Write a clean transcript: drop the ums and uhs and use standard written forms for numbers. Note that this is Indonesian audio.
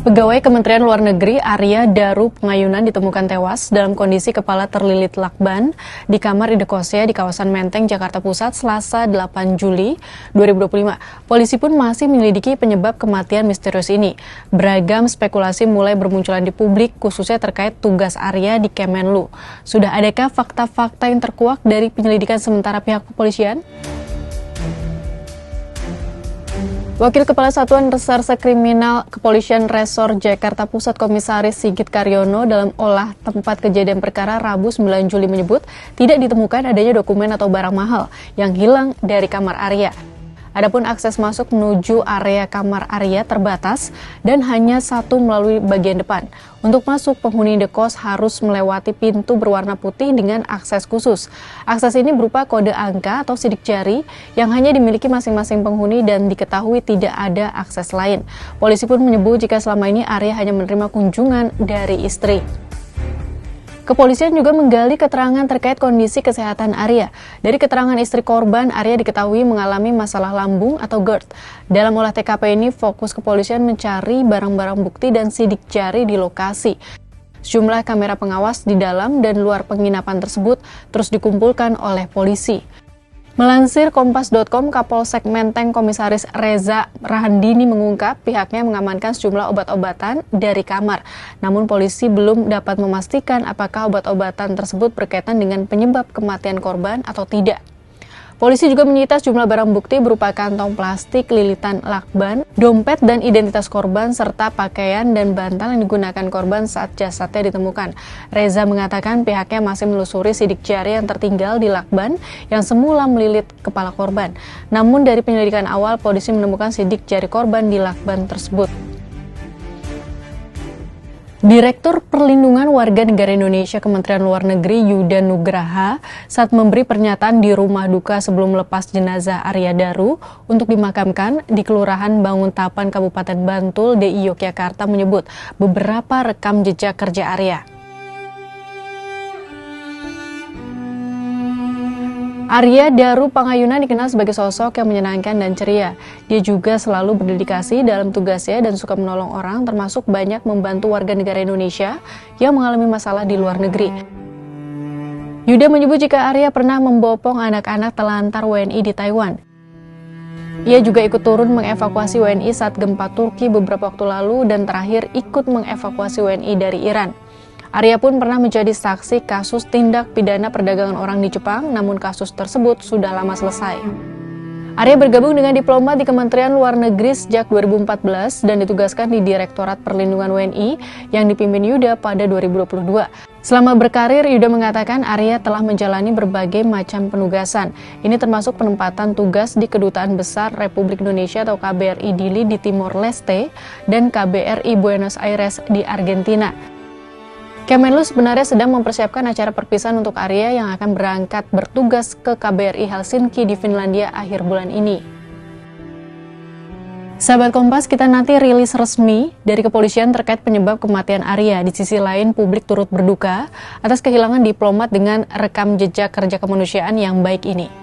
Pegawai Kementerian Luar Negeri Arya Daru Pengayunan ditemukan tewas dalam kondisi kepala terlilit lakban di kamar indekosnya di kawasan Menteng, Jakarta Pusat, Selasa 8 Juli 2025. Polisi pun masih menyelidiki penyebab kematian misterius ini. Beragam spekulasi mulai bermunculan di publik, khususnya terkait tugas Arya di Kemenlu. Sudah adakah fakta-fakta yang terkuak dari penyelidikan sementara pihak kepolisian? Wakil Kepala Satuan Reserse Kriminal Kepolisian Resor Jakarta Pusat Komisaris Sigit Karyono dalam olah tempat kejadian perkara Rabu 9 Juli menyebut tidak ditemukan adanya dokumen atau barang mahal yang hilang dari kamar Arya. Adapun akses masuk menuju area kamar Arya terbatas dan hanya satu melalui bagian depan. Untuk masuk, penghuni indekos harus melewati pintu berwarna putih dengan akses khusus. Akses ini berupa kode angka atau sidik jari yang hanya dimiliki masing-masing penghuni dan diketahui tidak ada akses lain. Polisi pun menyebut jika selama ini Arya hanya menerima kunjungan dari istri. Kepolisian juga menggali keterangan terkait kondisi kesehatan Arya. Dari keterangan istri korban, Arya diketahui mengalami masalah lambung atau GERD. Dalam olah TKP ini, fokus kepolisian mencari barang-barang bukti dan sidik jari di lokasi. Sejumlah kamera pengawas di dalam dan luar penginapan tersebut terus dikumpulkan oleh polisi. Melansir Kompas.com, Kapolsek Menteng Komisaris Reza Rahandini mengungkap pihaknya mengamankan sejumlah obat-obatan dari kamar. Namun polisi belum dapat memastikan apakah obat-obatan tersebut berkaitan dengan penyebab kematian korban atau tidak. Polisi juga menyita sejumlah barang bukti berupa kantong plastik, lilitan lakban, dompet dan identitas korban, serta pakaian dan bantal yang digunakan korban saat jasadnya ditemukan. Reza mengatakan pihaknya masih menelusuri sidik jari yang tertinggal di lakban yang semula melilit kepala korban. Namun dari penyelidikan awal, polisi menemukan sidik jari korban di lakban tersebut. Direktur Perlindungan Warga Negara Indonesia Kementerian Luar Negeri Yuda Nugraha saat memberi pernyataan di rumah duka sebelum melepas jenazah Arya Daru untuk dimakamkan di Kelurahan Banguntapan Kabupaten Bantul, DI Yogyakarta menyebut beberapa rekam jejak kerja Arya. Arya Daru Pengayunan dikenal sebagai sosok yang menyenangkan dan ceria. Dia juga selalu berdedikasi dalam tugasnya dan suka menolong orang, termasuk banyak membantu warga negara Indonesia yang mengalami masalah di luar negeri. Yuda menyebut jika Arya pernah membopong anak-anak telantar WNI di Taiwan. Ia juga ikut turun mengevakuasi WNI saat gempa Turki beberapa waktu lalu dan terakhir ikut mengevakuasi WNI dari Iran. Arya pun pernah menjadi saksi kasus tindak pidana perdagangan orang di Jepang, namun kasus tersebut sudah lama selesai. Arya bergabung dengan diplomat di Kementerian Luar Negeri sejak 2014 dan ditugaskan di Direktorat Perlindungan WNI yang dipimpin Yuda pada 2022. Selama berkarir, Yuda mengatakan Arya telah menjalani berbagai macam penugasan. Ini termasuk penempatan tugas di Kedutaan Besar Republik Indonesia atau KBRI Dili di Timor Leste dan KBRI Buenos Aires di Argentina. Kemenlu sebenarnya sedang mempersiapkan acara perpisahan untuk Arya yang akan berangkat bertugas ke KBRI Helsinki di Finlandia akhir bulan ini. Sahabat Kompas, kita nanti rilis resmi dari kepolisian terkait penyebab kematian Arya. Di sisi lain, publik turut berduka atas kehilangan diplomat dengan rekam jejak kerja kemanusiaan yang baik ini.